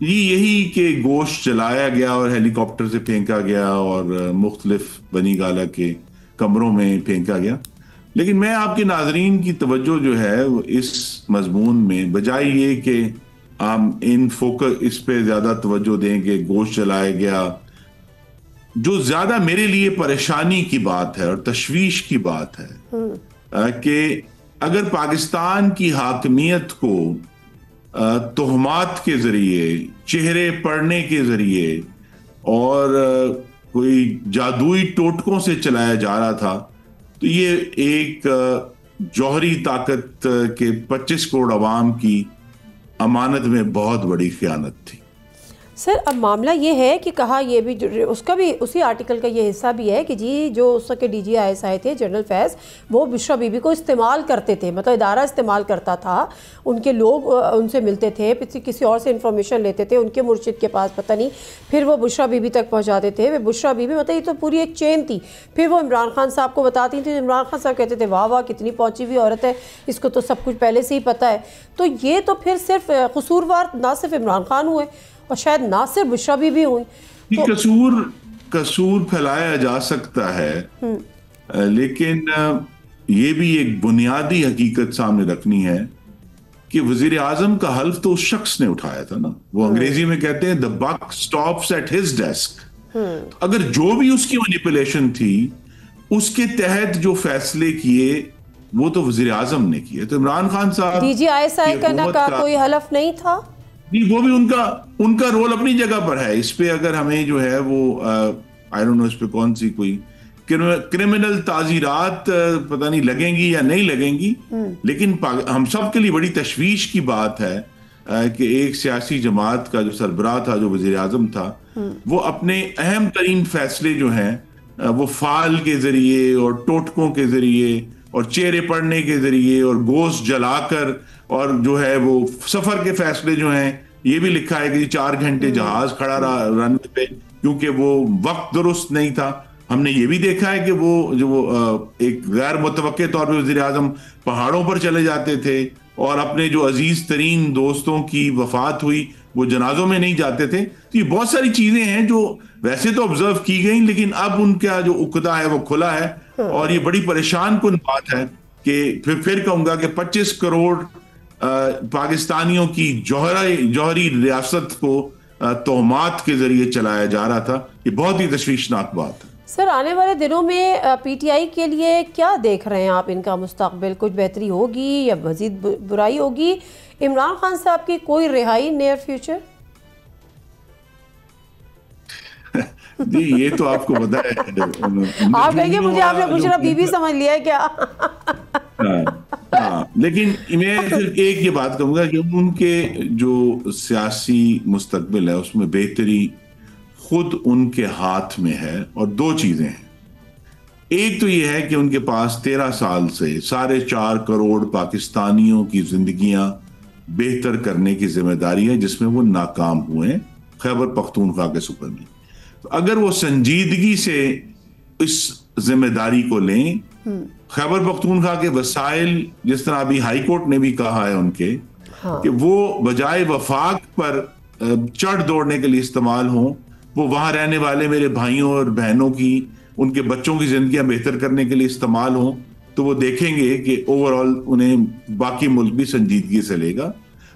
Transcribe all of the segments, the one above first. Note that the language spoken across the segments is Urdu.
یہی کہ گوشت جلایا گیا اور ہیلی کاپٹر سے پھینکا گیا اور مختلف بنی گالہ کے کمروں میں پھینکا گیا. لیکن میں آپ کے ناظرین کی توجہ جو ہے وہ اس مضمون میں بجائے یہ کہ ہم اس پہ زیادہ توجہ دیں کہ گوشت جلایا گیا، جو زیادہ میرے لیے پریشانی کی بات ہے اور تشویش کی بات ہے کہ اگر پاکستان کی حاکمیت کو تہمات کے ذریعے، چہرے پڑھنے کے ذریعے اور کوئی جادوئی ٹوٹکوں سے چلایا جا رہا تھا، تو یہ ایک جوہری طاقت کے 25 کروڑ عوام کی امانت میں بہت بڑی خیانت تھی. سر اب معاملہ یہ ہے کہ کہا یہ بھی اس کا بھی اسی آرٹیکل کا یہ حصہ بھی ہے کہ جی جو اس کے ڈی جی آئی ایس آئے تھے جنرل فیض، وہ بشرا بی بی کو استعمال کرتے تھے، مطلب ادارہ استعمال کرتا تھا، ان کے لوگ ان سے ملتے تھے، کسی اور سے انفارمیشن لیتے تھے، ان کے مرشد کے پاس پتہ نہیں، پھر وہ بشرا بی بی تک پہنچاتے تھے. بشرا بی بی مطلب یہ تو پوری ایک چین تھی. پھر وہ عمران خان صاحب کو بتاتی تھی، عمران خان صاحب کہتے تھے واہ واہ کتنی پہنچی ہوئی عورت ہے، اس کو تو سب کچھ پہلے سے ہی پتہ ہے. تو یہ تو پھر صرف قصوروار نہ صرف عمران خان ہوئے اور شاید نہ صرف بشرا بی بی ہوئی. قصور پھیلایا جا سکتا ہے، لیکن یہ بھی ایک بنیادی حقیقت سامنے رکھنی ہے کہ وزیر اعظم کا حلف تو اس شخص نے اٹھایا تھا نا. وہ انگریزی میں کہتے ہیں the buck stops at his desk. اگر جو بھی اس کی مینیپولیشن تھی، اس کے تحت جو فیصلے کیے وہ تو وزیر اعظم نے کیے. تو عمران خان صاحب D G I S I کا کوئی حلف نہیں تھا. وہ بھی ان کا رول اپنی جگہ پر ہے. اس پہ اگر ہمیں جو ہے وہ آئی ڈونٹ نو اس پہ کون سی کوئی کرمنل تعزیرات پتہ نہیں لگیں گی یا نہیں لگیں گی، لیکن ہم سب کے لیے بڑی تشویش کی بات ہے کہ ایک سیاسی جماعت کا جو سربراہ تھا، جو وزیر اعظم تھا، وہ اپنے اہم ترین فیصلے جو ہیں وہ فال کے ذریعے اور ٹوٹکوں کے ذریعے اور چہرے پڑنے کے ذریعے اور گوشت جلا کر، اور جو ہے وہ سفر کے فیصلے جو ہیں یہ بھی لکھا ہے کہ 4 گھنٹے جہاز کھڑا رہا رن وے پہ کیونکہ وہ وقت درست نہیں تھا. ہم نے یہ بھی دیکھا ہے کہ وہ ایک غیر متوقع طور پہ وزیر اعظم پہاڑوں پر چلے جاتے تھے اور اپنے جو عزیز ترین دوستوں کی وفات ہوئی وہ جنازوں میں نہیں جاتے تھے. تو یہ بہت ساری چیزیں ہیں جو ویسے تو آبزرو کی گئیں، لیکن اب ان کا جو عقدہ ہے وہ کھلا ہے اور یہ بڑی پریشان کن بات ہے کہ پھر کہوں گا کہ 25 کروڑ پاکستانیوں کی جوہری ریاست کو تہمات کے ذریعے چلایا جا رہا تھا. یہ بہت ہی تشویشناک بات ہے. سر آنے والے دنوں میں پی ٹی آئی کے لیے کیا دیکھ رہے ہیں آپ؟ ان کا مستقبل کچھ بہتری ہوگی یا مزید برائی ہوگی؟ عمران خان صاحب کی کوئی رہائی نیئر فیوچر؟ جی یہ تو آپ کو پتا ہے. آپ کہیں گے مجھے آپ نے بشرا بی بی سمجھ لیا ہے کیا؟ ہاں، لیکن میں صرف ایک یہ بات کہوں گا کہ ان کے جو سیاسی مستقبل ہے اس میں بہتری خود ان کے ہاتھ میں ہے. اور 2 چیزیں ہیں. ایک تو یہ ہے کہ ان کے پاس 13 سال سے 4.5 کروڑ پاکستانیوں کی زندگیاں بہتر کرنے کی ذمہ داری ہے، جس میں وہ ناکام ہوئے ہیں خیبر پختونخوا کے صوبے میں. تو اگر وہ سنجیدگی سے اس ذمہ داری کو لیں، خیبر پختونخوا کے وسائل جس طرح ابھی ہائی کورٹ نے بھی کہا ہے ان کے کہ وہ بجائے وفاق پر چڑھ دوڑنے کے لیے استعمال ہوں، وہ وہاں رہنے والے میرے بھائیوں اور بہنوں کی، ان کے بچوں کی زندگیاں بہتر کرنے کے لیے استعمال ہوں، تو وہ دیکھیں گے کہ اوور آل انہیں باقی ملک بھی سنجیدگی سے لے گا.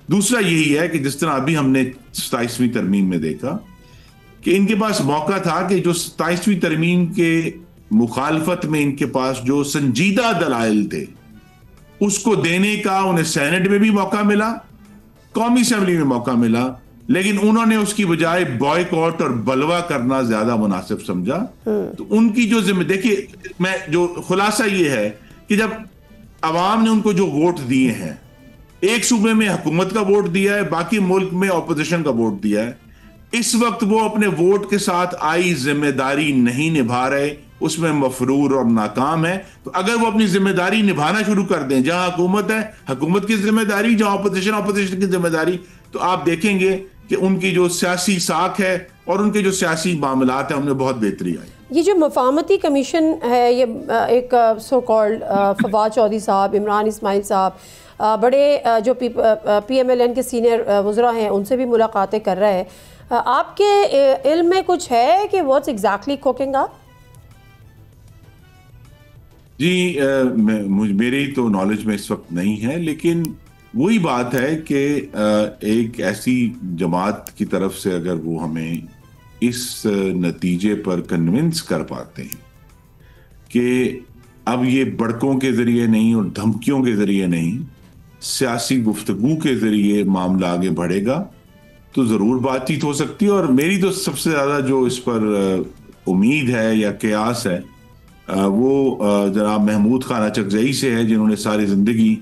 دوسرا یہی ہے کہ جس طرح ابھی ہم نے 27ویں ترمیم میں دیکھا کہ ان کے پاس موقع تھا کہ جو 27ویں ترمیم کے مخالفت میں ان کے پاس جو سنجیدہ دلائل تھے اس کو دینے کا انہیں سینٹ میں بھی موقع ملا، قومی اسمبلی میں موقع ملا، لیکن انہوں نے اس کی بجائے بوائیکاٹ اور بلوا کرنا زیادہ مناسب سمجھا. تو ان کی جو ذمہ، دیکھیے میں جو خلاصہ یہ ہے کہ جب عوام نے ان کو جو ووٹ دیے ہیں، ایک صوبے میں حکومت کا ووٹ دیا ہے، باقی ملک میں اپوزیشن کا ووٹ دیا ہے، اس وقت وہ اپنے ووٹ کے ساتھ آئی ذمہ داری نہیں نبھا رہے، اس میں مفرور اور ناکام ہے. تو اگر وہ اپنی ذمہ داری نبھانا شروع کر دیں، جہاں حکومت ہے حکومت کی ذمہ داری، جہاں اپوزیشن کی ذمہ داری، تو آپ دیکھیں گے کہ ان کی جو سیاسی ساکھ ہے اور ان کے جو سیاسی معاملات ہیں ان میں بہت بہتری آئی. یہ جو مفاہمتی کمیشن ہے، یہ ایک سو کالڈ فواد چودھری صاحب، عمران اسماعیل صاحب، بڑے جو پی ایم ایل این کے سینئر وزراء ہیں ان سے بھی ملاقاتیں کر رہا ہے. آپ کے علم میں کچھ ہے کہ واٹس ایگزیکٹلی کوکنگ اپ؟ جی میری تو نالج میں اس وقت نہیں ہے، لیکن وہی بات ہے کہ ایک ایسی جماعت کی طرف سے اگر وہ ہمیں اس نتیجے پر کنونس کر پاتے ہیں کہ اب یہ بڑکوں کے ذریعے نہیں اور دھمکیوں کے ذریعے نہیں، سیاسی گفتگو کے ذریعے معاملہ آگے بڑھے گا تو ضرور بات چیت ہو سکتی ہے. اور میری تو سب سے زیادہ جو اس پر امید ہے یا قیاس ہے وہ جناب محمود خان اچکزئی سے ہے، جنہوں نے ساری زندگی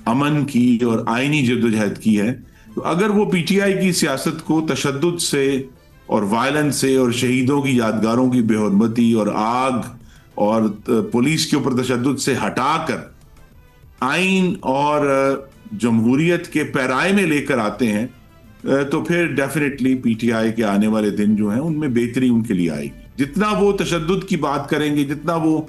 امن کی اور آئینی جدوجہد کی ہے. تو اگر وہ پی ٹی آئی کی سیاست کو تشدد سے اور وائلنس سے اور شہیدوں کی یادگاروں کی بے حرمتی اور آگ اور پولیس کے اوپر تشدد سے ہٹا کر آئین اور جمہوریت کے پیرائے میں لے کر آتے ہیں تو پھر ڈیفینیٹلی پی ٹی آئی کے آنے والے دن جو ہیں ان میں بہتری ان کے لیے آئے گی. جتنا وہ تشدد کی بات کریں گے، جتنا وہ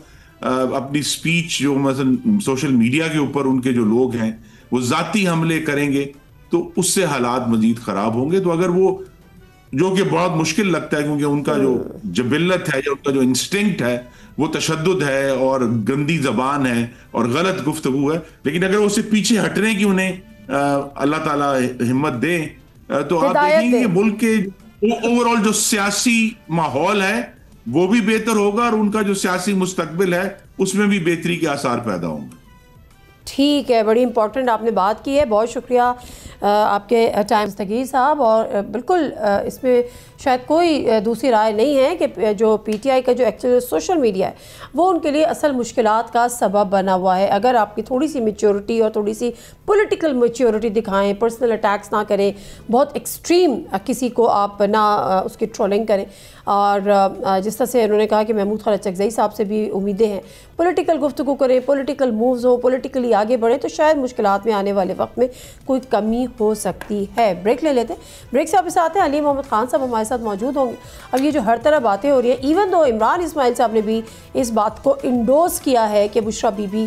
اپنی سپیچ جو مثلا سوشل میڈیا کے اوپر ان کے جو لوگ ہیں وہ ذاتی حملے کریں گے تو اس سے حالات مزید خراب ہوں گے. تو اگر وہ، جو کہ بہت مشکل لگتا ہے کیونکہ ان کا جو جبلت ہے یا ان کا جو انسٹنکٹ ہے وہ تشدد ہے اور گندی زبان ہے اور غلط گفتگو ہے، لیکن اگر اسے پیچھے ہٹنے کی انہیں اللہ تعالیٰ ہمت دے تو آپ دیکھیں گے ملک کے اوور آل جو سیاسی ماحول ہے وہ بھی بہتر ہوگا اور ان کا جو سیاسی مستقبل ہے اس میں بھی بہتری کے آثار پیدا ہوں گے. ٹھیک ہے، بڑی امپورٹنٹ آپ نے بات کی ہے. بہت شکریہ آپ کے ٹائم دستگیر صاحب. اور بالکل اس میں شاید کوئی دوسری رائے نہیں ہے کہ جو پی ٹی آئی کا جو ایکچوئل سوشل میڈیا ہے وہ ان کے لیے اصل مشکلات کا سبب بنا ہوا ہے. اگر آپ کی تھوڑی سی میچورٹی اور تھوڑی سی پولیٹیکل میچورٹی دکھائیں، پرسنل اٹیکس نہ کریں، بہت ایکسٹریم کسی کو آپ نہ اس کی ٹرولنگ کریں، اور جس طرح سے انہوں نے کہا کہ محمود خان اچکزئی صاحب سے بھی امیدیں ہیں، پولیٹیکل گفتگو کریں، پولیٹیکل مووز ہوں، پولیٹیکلی آگے بڑھیں تو شاید مشکلات میں آنے والے وقت میں کوئی کمی ہو سکتی ہے. بریک لے لیتے ہیں. بریک سے آپ ساتھ ہیں علی محمد خان صاحب ہمارے ساتھ موجود ہوں گے. اب یہ جو ہر طرح باتیں ہو رہی ہیں، ایون دو عمران اسماعیل صاحب نے بھی اس بات کو انڈورس کیا ہے کہ بشریٰ بی بی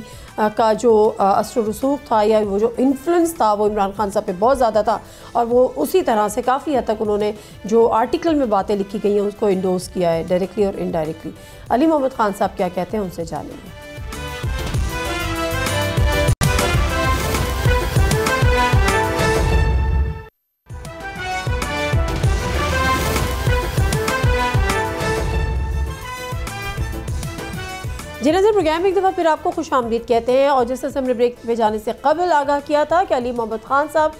کا جو اثر و رسوخ تھا یا وہ جو انفلوئنس تھا وہ عمران خان صاحب پہ بہت زیادہ تھا، اور وہ اسی طرح سے کافی حد تک انہوں نے جو آرٹیکل میں باتیں لکھی گئی ہیں اس کو انڈورس کیا ہے ڈائریکٹلی اور انڈائریکٹلی. علی محمد خان صاحب کیا کہتے ہیں ان سے جانیں گے. جی ناظرین، پروگرام میں ایک دفعہ پھر آپ کو خوش آمدید کہتے ہیں. اور جس طرح سے ہم نے بریک پہ جانے سے قبل آگاہ کیا تھا کہ علی محمد خان صاحب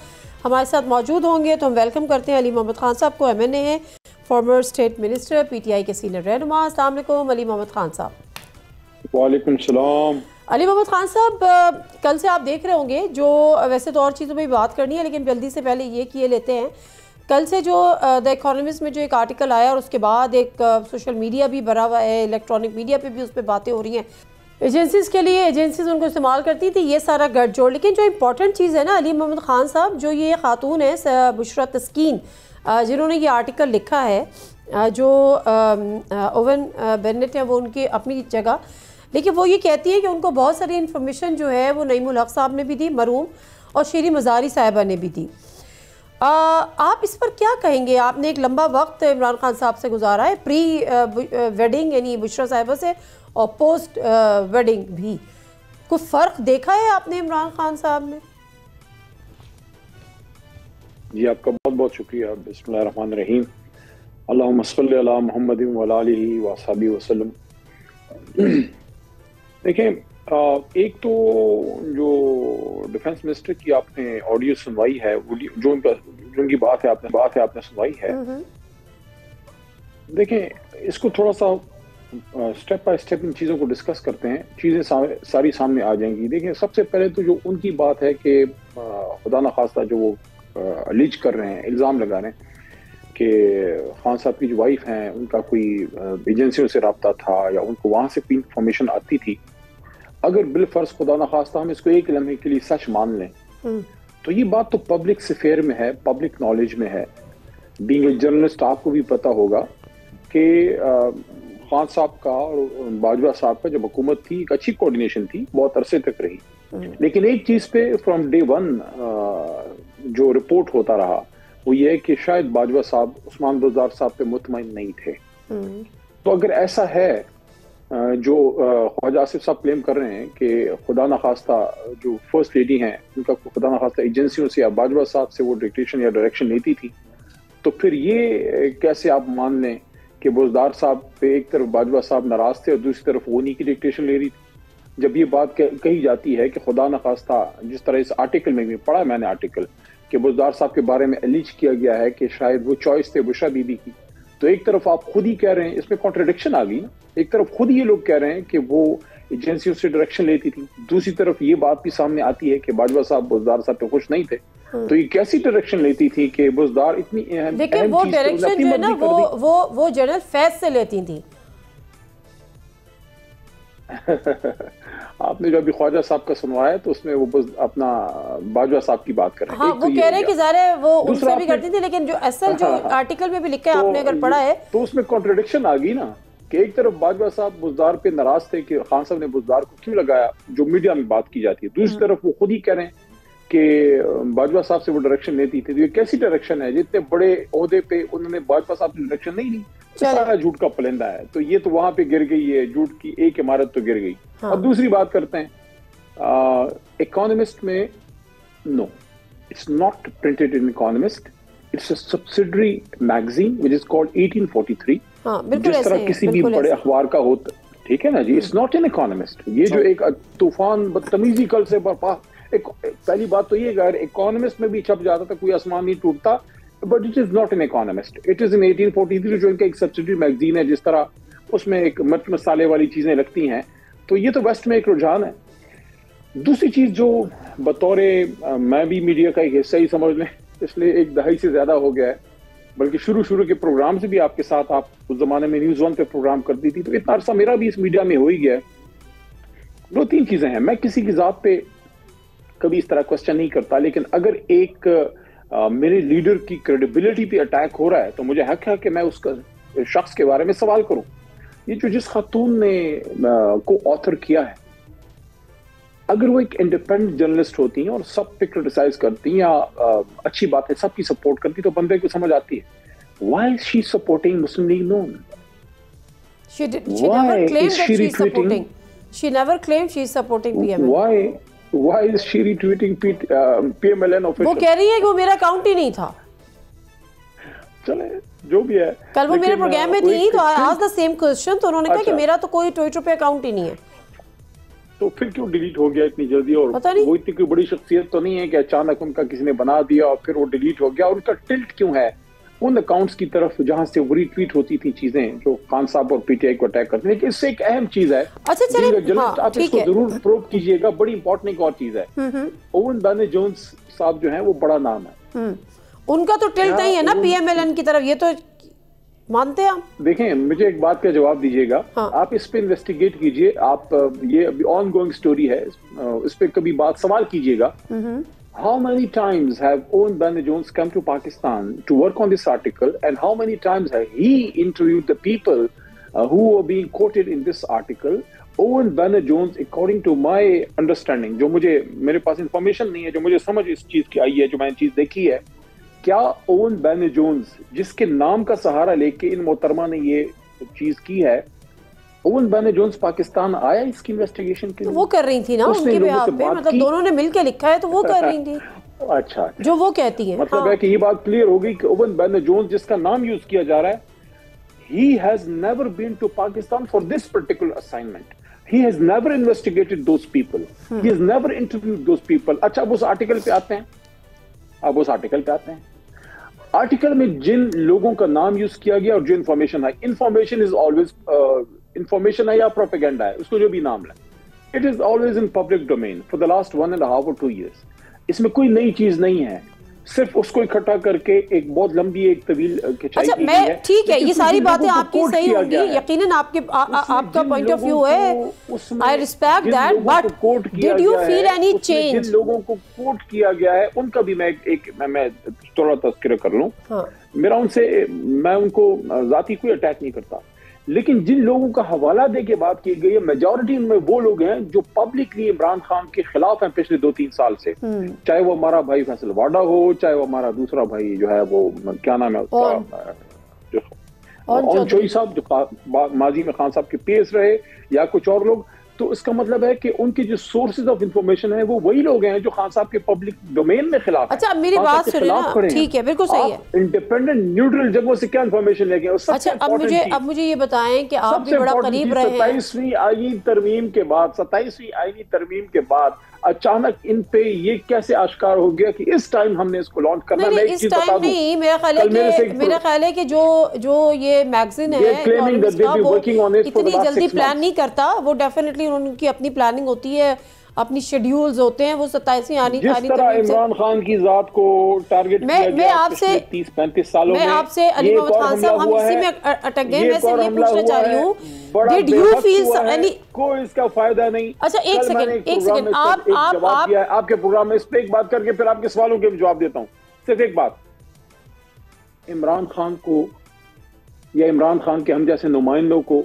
ہمارے ساتھ موجود ہوں گے، تو ہم ویلکم کرتے ہیں علی محمد خان صاحب کو. ایم این اے ہیں، former state minister, P T I کے سینئر رہنما. السلام علیکم علی محمد خان صاحب. وعلیکم السلام. علی محمد خان صاحب، کل سے آپ دیکھ رہے ہوں گے، جو ویسے تو اور چیزوں پہ بات کرنی ہے لیکن جلدی سے پہلے یہ کیے لیتے ہیں. کل سے جو دا اکانومسٹ میں جو ایک آرٹیکل آیا اور اس کے بعد ایک سوشل میڈیا بھی بھرا ہوا ہے، الیکٹرانک میڈیا پہ بھی اس پہ باتیں ہو رہی ہیں. ایجنسیز کے لیے ایجنسیز ان کو استعمال کرتی تھی، یہ سارا گٹ جوڑ. لیکن جو امپورٹنٹ چیز ہے نا علی محمد خان صاحب، جو یہ خاتون ہے بشریٰ تسکین، جنہوں نے یہ آرٹیکل لکھا ہے، جو اوون بینٹ ہے وہ ان کی اپنی جگہ، لیکن وہ یہ کہتی ہے کہ ان کو بہت ساری انفارمیشن جو ہے وہ نعیم الحق صاحب نے بھی دی، مرحوم، اور شیریں مزاری صاحبہ نے بھی دی. آپ اس پر کیا کہیں گے؟ آپ نے ایک لمبا وقت عمران خان صاحب سے گزارا ہے، پری ویڈنگ یعنی بشریٰ صاحبہ سے، اور پوسٹ ویڈنگ بھی. کوئی فرق دیکھا ہے آپ نے عمران خان صاحب میں؟ جی آپ کا بہت بہت شکریہ. بسم اللہ الرحمن الرحیم. اللہم صلی علی محمد وعلی آلہ وصحبہ وسلم. دیکھیں، ایک تو جو ڈیفنس منسٹر کی آپ نے آڈیو سنوائی ہے، جو ان کی بات ہے آپ نے سنوائی ہے، دیکھیں اس کو تھوڑا سا سٹیپ بائی سٹیپ ان چیزوں کو ڈسکس کرتے ہیں، چیزیں ساری سامنے آ جائیں گی. دیکھیں، سب سے پہلے تو جو ان کی بات ہے کہ خدا نخواستہ جو وہ الیج کر رہے ہیں، الزام لگا رہے ہیں کہ خان صاحب کی جو وائف ہیں ان کا کوئی ایجنسیوں سے رابطہ تھا یا ان کو وہاں سے کوئی انفارمیشن آتی تھی. اگر بالفرض خدا نخواستہ ہم اس کو ایک لمحے کے لیے سچ مان لیں تو یہ بات تو پبلک سفیر میں ہے، پبلک نالج میں ہے. بینگ اے جرنلسٹ آپ کو بھی پتہ ہوگا کہ خان صاحب کا اور باجوہ صاحب کا جب حکومت تھی ایک اچھی کوارڈینیشن تھی, بہت عرصے تک رہی, لیکن ایک چیز پہ فرام ڈے ون جو رپورٹ ہوتا رہا وہ یہ ہے کہ شاید باجوہ صاحب عثمان بزدار صاحب پہ مطمئن نہیں تھے. تو اگر ایسا ہے جو خواجہ آصف صاحب کلیم کر رہے ہیں کہ خدا نخواستہ جو فرسٹ لیڈی ہیں ان کا خدا نخواستہ ایجنسیوں سے یا باجوہ صاحب سے وہ ڈکٹیشن یا ڈائریکشن لیتی تھی, تو پھر یہ کیسے آپ مان لیں کہ بزدار صاحب پہ ایک طرف باجوہ صاحب ناراض تھے اور دوسری طرف وہ انہی کی ڈکٹیشن لے رہی تھی؟ جب یہ بات کہی جاتی ہے کہ خدا نخواستہ, جس طرح اس آرٹیکل میں بھی پڑھا میں نے آرٹیکل کہ بزدار صاحب کے بارے میں الیج کیا گیا ہے کہ شاید وہ چوائس تھے بشرا بی بی کی, تو ایک طرف آپ خود ہی کہہ رہے ہیں, اس میں کانٹرڈکشن آ گئی نا, ایک طرف خود یہ لوگ کہہ رہے ہیں کہ وہ ایجنسیوں سے ڈائریکشن لیتی تھی, دوسری طرف یہ بات بھی سامنے آتی ہے کہ باجوہ صاحب بزدار صاحب پہ خوش نہیں تھے, تو یہ کیسی ڈائریکشن لیتی تھی کہ بزدار اتنی اہم لیکن وہ ڈائریکشن جو ہے نا وہ جنرل فیض سے لیتی تھی. آپ نے جو ابھی خواجہ صاحب کا سنوایا تو اس میں وہ اپنا باجوہ صاحب کی بات کر رہے ہیں. ہاں وہ کہہ رہے ہیں کہ ظاہر ہے وہ ان سے بھی کرتی تھی, لیکن جو اصل جو آرٹیکل میں بھی لکھا ہے آپ نے اگر پڑھا ہے تو اس میں کانٹرڈکشن آ گئی نا کہ ایک طرف باجوہ صاحب بزدار پہ ناراض تھے کہ خان صاحب نے بزدار کو کیوں لگایا, جو میڈیا میں بات کی جاتی ہے, دوسری طرف وہ خود ہی کہہ رہے ہیں کہ باجوہ صاحب سے وہ ڈائریکشن لیتی تھی. یہ کیسی ڈائریکشن ہے؟ جتنے بڑے عہدے پہ انہوں نے باجوہ صاحب کی ڈائریکشن نہیں لی, سارا جھوٹ کا پلندہ ہے. تو یہ تو وہاں پہ گر گئی ہے, جھوٹ کی ایک عمارت تو گر گئی. اب دوسری بات کرتے ہیں اکانومسٹ میں. No, it's not printed in Economist, it's a subsidiary magazine which is called 1843, جس طرح کسی بھی بڑے اخبار کا ہوتا, ٹھیک ہے نا جی, اٹس ناٹ ان اکانومسٹ. یہ جو ایک طوفان بدتمیزی کل سے برپا, پہلی بات تو یہ کہ اگر اکانومسٹ میں بھی چھپ جاتا تھا کوئی آسمان نہیں ٹوٹتا, but it is not in Economist, it is in 1843 جو ان کا ایک سبسیڈری میگزین ہے, جس طرح اس میں ایک مرچ مسالے والی چیزیں لگتی ہیں. تو یہ تو ویسٹ میں ایک رجحان ہے. دوسری چیز جو بطور میں بھی میڈیا کا ایک حصہ ہی سمجھ لیں, اس لیے ایک دہائی سے زیادہ ہو گیا ہے, بلکہ شروع کے پروگرام سے بھی آپ کے ساتھ, آپ اس زمانے میں نیوز ون پہ پروگرام کرتی تھی, تو اتنا عرصہ میرا بھی اس میڈیا میں ہو ہی گیا ہے. دو تین چیزیں ہیں, میں کسی کی ذات پہ کبھی اس طرح کوسچن نہیں کرتا, لیکن اگر ایک میرے لیڈر کی کریڈیبلٹی پہ اٹیک ہو رہا ہے تو مجھے حق ہے کہ میں اس کا شخص کے بارے میں سوال کروں. یہ جو جس خاتون نے کو آتھر کیا ہے, اگر وہ ایک انڈیپینڈنٹ جرنلسٹ ہوتی ہیں اور سب پہ کرٹیسائز کرتی ہیں یا اچھی بات ہے سب کی سپورٹ کرتی, تو بندے کو سمجھ آتی ہے why is she supporting Muslim League Nun? She never claimed that she is supporting. She never claimed she is supporting PMLN. Why is she retweeting PMLN official? وہ کہہ رہی ہے کہ وہ میرا اکاؤنٹ ہی نہیں تھا. چلے جو بھی ہے, کل وہ میرے پروگرام میں تھی تو I asked the same question, تو انہوں نے کہا کہ میرا تو کوئی ٹویٹر پہ اکاؤنٹ ہی نہیں ہے. تو پھر کیوں ڈیلیٹ ہو گیا اتنی جلدی؟ اور وہ اتنی کوئی بڑی شخصیت تو نہیں ہے کہ اچانک ان کا کسی نے بنا دیا اور پھر وہ ڈیلیٹ ہو گیا. اور ان کا ٹلٹ کیوں ہے ان اکاؤنٹس کی طرف جہاں سے وہ ری ٹویٹ ہوتی تھی چیزیں جو خان صاحب اور پی ٹی آئی کو اٹیک کرتے ہیں؟ لیکن اس سے ایک اہم چیز ہے, اچھا چلیں آپ اس کو ضرور پروب کیجئے گا, بڑی امپورٹنٹ ایک اور چیز ہے. اوون بینی جونز صاحب جو ہیں وہ بڑا نام ہے, ان کا تو ٹلٹ نہیں ہے نا پی ایم ایل این کی طرف, یہ تو مانتے ہیں آپ؟ دیکھیں مجھے ایک بات کا جواب دیجیے گا, آپ اس پہ انویسٹیگیٹ کیجئے, آپ یہ ابھی آن گوئنگ سٹوری ہے, اس پہ کبھی بات سوال کیجیے گا. How many times have Owen Bennett-Jones come to Pakistan to work on this article, and how many times have he interviewed the people who were being quoted in this article? Owen Bennett-Jones, according to my understanding, جو مجھے میرے پاس انفارمیشن نہیں ہے, جو مجھے سمجھ اس چیز کی آئی ہے, جو میں نے چیز دیکھی ہے, کیا اوون بینی-جونز جس کے نام کا سہارا لے کے ان محترمہ نے یہ چیز کی ہے, اوون بینی-جونز پاکستان آیا اس کی انویسٹیگیشن کے لیے؟ وہ کر رہی تھی نا ان کے بیہاف پہ, مطلب دونوں نے مل کے لکھا ہے تو وہ کر رہی تھی. اچھا, جو وہ کہتی ہیں مطلب ہے کہ یہ بات کلیئر ہو گئی کہ اوون بینی-جونز جس کا نام یوز کیا جا رہا ہے, he has never been to Pakistan for this particular assignment. He has never investigated those people. He has never interviewed those people. اچھا اب اس آرٹیکل پہ آتے ہیں, آرٹیکل میں جن لوگوں کا نام یوز کیا گیا اور جو انفارمیشن ہے, انفارمیشن از آلویز انفارمیشن ہے یا پروپیگنڈا ہے, اس کو جو بھی نام لیں, it is always in public domain for the last 1.5 or 2 years. اس میں کوئی نئی چیز نہیں ہے, صرف اس کو اکٹھا کر کے ایک بہت لمبی ایک طویل کھچائی کی گئی ہے. ٹھیک ہے, یہ ساری باتیں آپ کی صحیح ہوں گی, یقیناً آپ کا پوائنٹ آف ویو ہے, I respect that, but did you feel any change? جن لوگوں کو کوٹ کیا گیا ہے ان کا بھی میں تھوڑا تذکرہ کر لوں. میں ان کو ذاتی کوئی اٹیک نہیں کرتا, لیکن جن لوگوں کا حوالہ دے کے بات کی گئی ہے میجورٹی ان میں وہ لوگ ہیں جو پبلکلی عمران خان کے خلاف ہیں پچھلے 2-3 سال سے، چاہے وہ ہمارا بھائی فیصل واڈا ہو، چاہے وہ ہمارا دوسرا بھائی جو ہے وہ کیا نام ہے اس کا، اون چوئی صاحب جو ماضی میں خان صاحب کے پی ایس رہے، یا کچھ اور لوگ. تو اس کا مطلب ہے کہ ان کے جو سورسز آف انفارمیشن ہیں وہ وہی لوگ ہیں جو خان صاحب کے پبلک ڈومین میں خلاف ہیں. اچھا اب میری بات سنیں نا، ٹھیک ہے بالکل صحیح ہے. انڈیپینڈنٹ نیوٹرل جگہوں سے کیا انفارمیشن لے گئے. اچھا اب مجھے یہ بتائیں کہ آپ بھی بڑا قریب رہے ہیں 27ویں آئینی ترمیم کے بعد، 27ویں آئینی ترمیم کے بعد اچانک ان پہ یہ کیسے آشکار ہو گیا کہ اس ٹائم ہم نے اس کو لانچ کرنا. نہیں اس ٹائم نہیں، میرا خیال ہے کہ جو یہ میگزین ہے وہ اتنی جلدی پلان نہیں کرتا. وہ ڈیفینیٹلی ان کی اپنی پلاننگ ہوتی ہے، اپنی شیڈیولز ہوتے ہیں. وہ 27ویں آنی جس طرح عمران خان کی ذات کو ٹارگٹ کیا گیا 30-35 سالوں میں، میں آپ سے علی محمد خان صاحب ہم اسی میں اٹک گئے. میں صرف یہ پوچھنا چاہ رہی ہوں ڈیڈ یو فیل کوئی اس کا فائدہ نہیں. اچھا ایک سیکنڈ آپ کے پروگرام میں اس پہ ایک بات کر کے پھر آپ کے سوالوں کے جواب دیتا ہوں. صرف ایک بات، عمران خان کو یا عمران خان کے ہم جیسے نمائندوں کو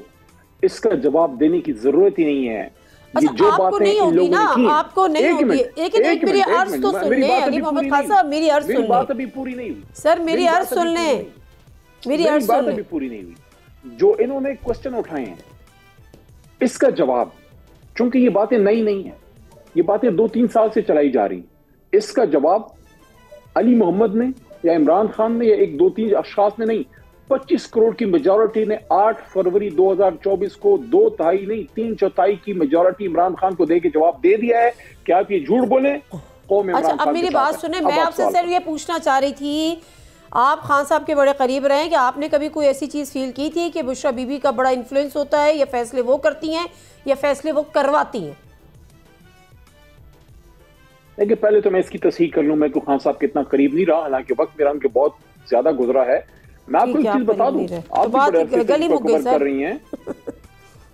اس کا جواب دینے کی ضرورت ہی نہیں ہے. اچھا آپ کو نہیں ہوگی نا، آپ کو نہیں ہوگی. لیکن ایک میری عرض تو سن لیں علی محمد خان صاحب، میری عرض سن لیں. بات ابھی پوری نہیں ہوئی سر، میری عرض سن لیں، میری عرض سن لیں. ابھی پوری نہیں ہوئی. جو انہوں نے کوسچن اٹھائے ہیں اس کا جواب، چونکہ یہ باتیں نئی نہیں ہیں، یہ باتیں 2-3 سال سے چلائی جا رہی، اس کا جواب علی محمد نے یا عمران خان نے یا 1-2-3 اشخاص نے نہیں، 25 کروڑ کی میجورٹی نے 8 فروری 2024 کو 2/3 نہیں 3/4 کی میجورٹی عمران خان کو دے کے جواب دے دیا ہے کہ آپ یہ جھوٹ بولیں. اچھا اب میری بات سنیں، میں آپ سے صرف یہ پوچھنا چاہ رہی تھی، آپ خان صاحب کے بڑے قریب رہے ہیں، کہ آپ نے کبھی کوئی ایسی چیز فیل کی تھی کہ بشریٰ بی بی کا بڑا انفلوئنس ہوتا ہے، یا فیصلے وہ کرتی ہیں یا فیصلے وہ کرواتی ہیں؟ دیکھیں پہلے تو میں اس کی تصحیح کر لوں، میں کو خان صاحب کے اتنا قریب نہیں رہا، حالانکہ وقت میرا ان کے بہت زیادہ گزرا ہے. میں آپ کو ایک چیز بتا دوں، آپ گلی مک گئی کر رہی ہیں.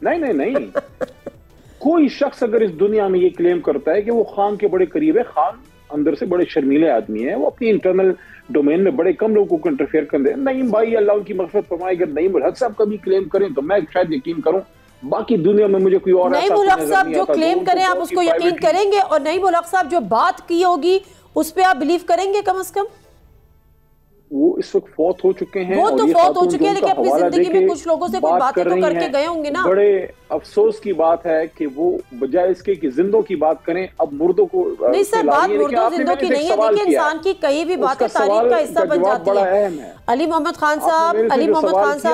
نہیں کوئی شخص اگر اس دنیا میں یہ کلیم کرتا ہے کہ وہ خان کے بڑے قریب ہے، خان اندر سے بڑے شرمیلے آدمی ہیں، وہ اپنی انٹرنل ڈومین میں بڑے کم لوگوں کو انٹرفیئر کر دیں. نعیم بھائی اللہ ان کی مغفرت فرمائے، اگر نعیم الحق صاحب کبھی کلیم کریں تو میں شاید یقین کروں، باقی دنیا میں مجھے کوئی اور نعیم الحق صاحب جو کلیم کریں آپ اس کو یقین کریں گے، اور نعیم الحق صاحب جو بات کی ہوگی اس پہ آپ بلیو کریں گے کم از کم؟ وہ اس وقت فوت ہو چکے ہیں، وہ تو فوت ہو چکے ہیں، لیکن اپنی زندگی میں کچھ لوگوں سے کوئی باتیں تو کر کے گئے ہوں گے نا. بڑے افسوس کی بات ہے کہ وہ بجائے اس کے کہ زندوں کی بات کریں اب مردوں کو. نہیں سر، بات مردوں زندوں کی نہیں ہے، دیکھیں انسان کی کئی بھی باتیں تاریخ کا حصہ بن جاتی ہیں. علی محمد خان صاحب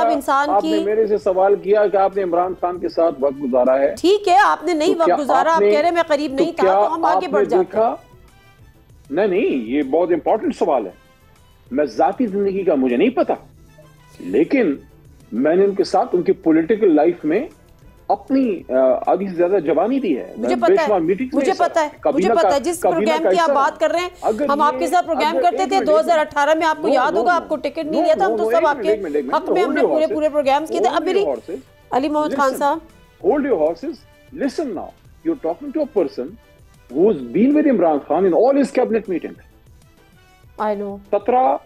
انسان کی، آپ نے میرے سے سوال کیا کہ آپ نے عمران خان کے ساتھ وقت گزارا ہے. ٹھیک ہے آپ نے نہیں وقت گزارا، آپ کہہ رہے میں قریب نہیں تھا، تو ہم آگے بڑھ جاتے ہیں. نہیں یہ بہت امپورٹنٹ سوال ہے. میں ذاتی زندگی کا مجھے نہیں پتا، لیکن میں نے ان کے ساتھ ان کی پولیٹیکل لائف میں اپنی آدھی سے زیادہ جوانی دی ہے. مجھے پتا ہے جس پروگرام کی آپ بات کر رہے ہیں، ہم آپ کے ساتھ پروگرام کرتے تھے 2018 میں، آپ کو یاد ہوگا، آپ کو ٹکٹ نہیں لیا تھا، ہم تو سب آپ کے حق میں ہم نے پورے پروگرامز کیے تھے. اب میری علی محمد خان صاحب، hold your horses, listen now, you are talking to a person who has been with Imran Khan in all his cabinet meetings. I know. 17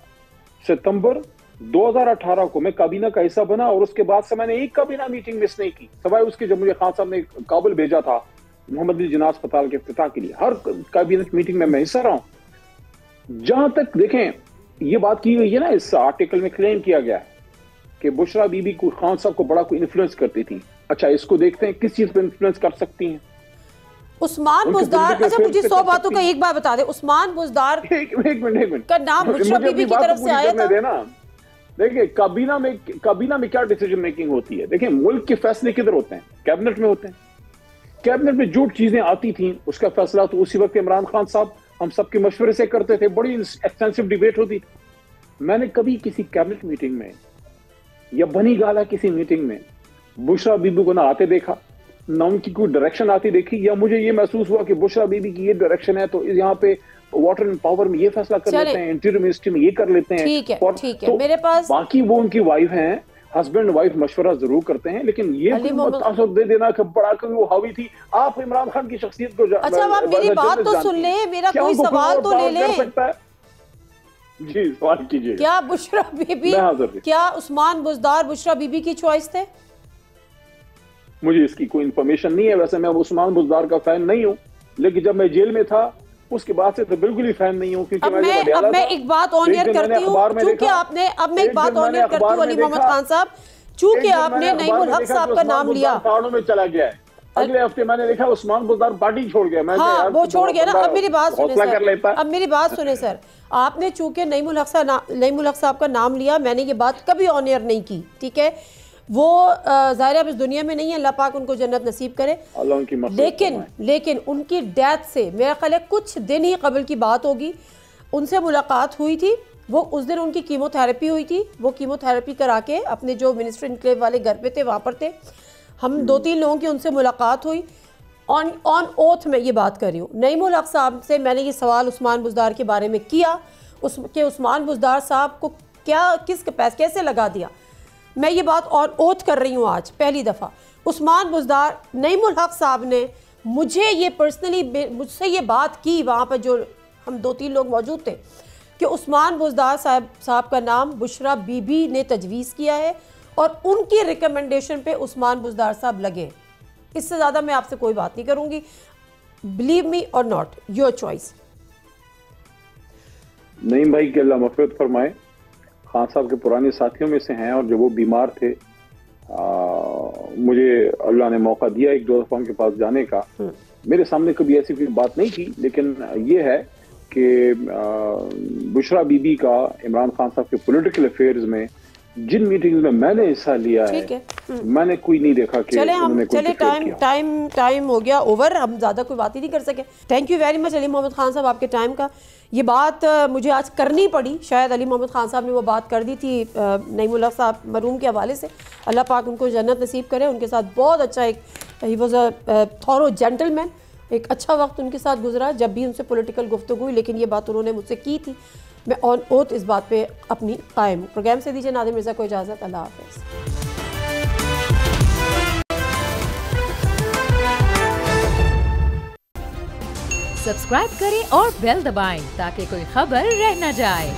ستمبر 2018 کو میں کابینہ کا حصہ بنا، اور اس کے بعد سے میں نے ایک کابینہ میٹنگ مس نہیں کی، سوائے اس کے جب مجھے خان صاحب نے کابل بھیجا تھا محمد علی جناح اسپتال کے افتتاح کے لیے. ہر کابینہ میٹنگ میں حصہ رہا ہوں. جہاں تک دیکھیں یہ بات کی گئی ہے نا، اس آرٹیکل میں کلیم کیا گیا ہے کہ بشریٰ بی بی کو خان صاحب کو بڑا کوئی انفلوئنس کرتی تھی. اچھا اس کو دیکھتے ہیں کس چیز پہ انفلوئنس کر سکتی ہیں. عثمان بزدار، اچھا مجھے 100 باتوں کا ایک بات بتا دیں، عثمان بزدار ایک منٹ کا نام بشریٰ بی بی کی طرف سے آیا تھا. دیکھیں کابینہ میں کیا ڈیسیجن میکنگ ہوتی ہے. دیکھیں ملک کے فیصلے کدھر ہوتے ہیں؟ کیبنٹ میں ہوتے ہیں. کیبنٹ میں جو چیزیں آتی تھیں اس کا فیصلہ تو اسی وقت عمران خان صاحب ہم سب کے مشورے سے کرتے تھے. بڑی ایکسٹینسو ڈیبیٹ ہوتی تھی. میں نے کبھی کسی کیبنٹ میٹنگ میں یا بنی گالا کسی میٹنگ میں بشریٰ بی بی کو نہ آتے دیکھا، نہ ان کی کوئی ڈائریکشن آتی دیکھی، یا مجھے یہ محسوس ہوا کہ بشریٰ بی بی کی یہ ڈائریکشن ہے تو یہاں پہ واٹر اینڈ پاور میں یہ فیصلہ کر لیتے ہیں، انٹیریئر منسٹری میں یہ کر لیتے ہیں. ٹھیک ہے میرے پاس باقی وہ ان کی وائف ہیں، ہسبینڈ وائف مشورہ ضرور کرتے ہیں، لیکن یہ تاثر دے دینا کہ بڑا کہ وہ حاوی تھی. آپ عمران خان کی شخصیت کو اچھا آپ میری بات تو سن لیں، میرا کوئی سوال تو لے لیں. جی سوال کیجئے. کیا بشریٰ بی بی، کیا عثمان بزدار بشریٰ بی بی کی چوائس تھے؟ مجھے اس کی کوئی انفارمیشن نہیں ہے. ویسے میں عثمان بزدار کا فین نہیں ہوں, لیکن جب میں جیل میں تھا اس کے بعد سے تو بالکل ہی فین نہیں ہوں. کیونکہ اب میں ایک بات آن ایئر کرتی ہوں, چونکہ آپ نے, اب میں ایک بات آن ایئر کرتی ہوں علی محمد خان صاحب, چونکہ آپ نے نعیم الحق صاحب کا نام لیا, پہاڑوں میں چلا گیا ہے. اگلے ہفتے میں نے دیکھا عثمان بزدار پارٹی چھوڑ گیا. میں ہاں وہ چھوڑ گیا نا. اب میری بات سنیں سر, اب میری بات سنیں سر, آپ نے چونکہ نعیم الحق صاحب کا نام لیا, میں نے یہ بات کبھی آن ایئر نہیں کی, ٹھیک ہے, وہ ظاہر اب اس دنیا میں نہیں ہے, اللہ پاک ان کو جنت نصیب کرے, لیکن ان کی ڈیتھ سے میرا خیال ہے کچھ دن ہی قبل کی بات ہوگی, ان سے ملاقات ہوئی تھی. وہ اس دن ان کی کیمو تھراپی ہوئی تھی, وہ کیمو تھراپی کرا کے اپنے جو منسٹر انکلیو والے گھر پہ تھے وہاں پر تھے. ہم 2-3 لوگوں کی ان سے ملاقات ہوئی, آن اوتھ میں یہ بات کر رہی ہوں. نعیم الحق صاحب سے میں نے یہ سوال عثمان بزدار کے بارے میں کیا کہ عثمان بزدار صاحب کو کس کیسے لگا دیا. میں یہ بات آن اوتھ کر رہی ہوں آج پہلی دفعہ. عثمان بزدار, نعیم الحق صاحب نے مجھے یہ پرسنلی مجھ سے یہ بات کی, وہاں پر جو ہم 2-3 لوگ موجود تھے, کہ عثمان بزدار صاحب کا نام بشرا بی بی نے تجویز کیا ہے اور ان کی ریکمنڈیشن پہ عثمان بزدار صاحب لگے. اس سے زیادہ میں آپ سے کوئی بات نہیں کروں گی. بلیو می اور ناٹ, یور چوائس. نعیم بھائی کہ اللہ مغفرت فرمائے, خان صاحب کے پرانے ساتھیوں میں سے ہیں, اور جب وہ بیمار تھے مجھے اللہ نے موقع دیا 1-2 دفعہ ان کے پاس جانے کا. میرے سامنے کبھی ایسی کوئی بات نہیں تھی, لیکن یہ ہے کہ بشرا بی بی کا عمران خان صاحب کے پولیٹیکل افیئرز میں جن میٹنگز میں میں نے حصہ لیا ہے, میں نے کوئی نہیں دیکھا کہ چلے ٹائم ہو گیا اوور, ہم زیادہ کوئی بات ہی نہیں کر سکے. تھینک یو ویری مچ علی محمد خان صاحب آپ کے ٹائم کا. یہ بات مجھے آج کرنی پڑی, شاید علی محمد خان صاحب نے وہ بات کر دی تھی نعیم الحق صاحب مرحوم کے حوالے سے, اللہ پاک ان کو جنت نصیب کرے. ان کے ساتھ بہت اچھا ہی was a thorough gentleman, ایک اچھا وقت ان کے ساتھ گزرا جب بھی ان سے پولیٹیکل گفتگو ہوئی, لیکن یہ بات انہوں نے مجھ سے کی تھی. میں آن اوتھ اس بات پہ اپنی قائم ہوں. پروگرام سے دیجیے نادر مرزا کو اجازت. اللہ حافظ. سبسکرائب کریں اور بیل دبائیں تاکہ کوئی خبر رہ نہ جائے.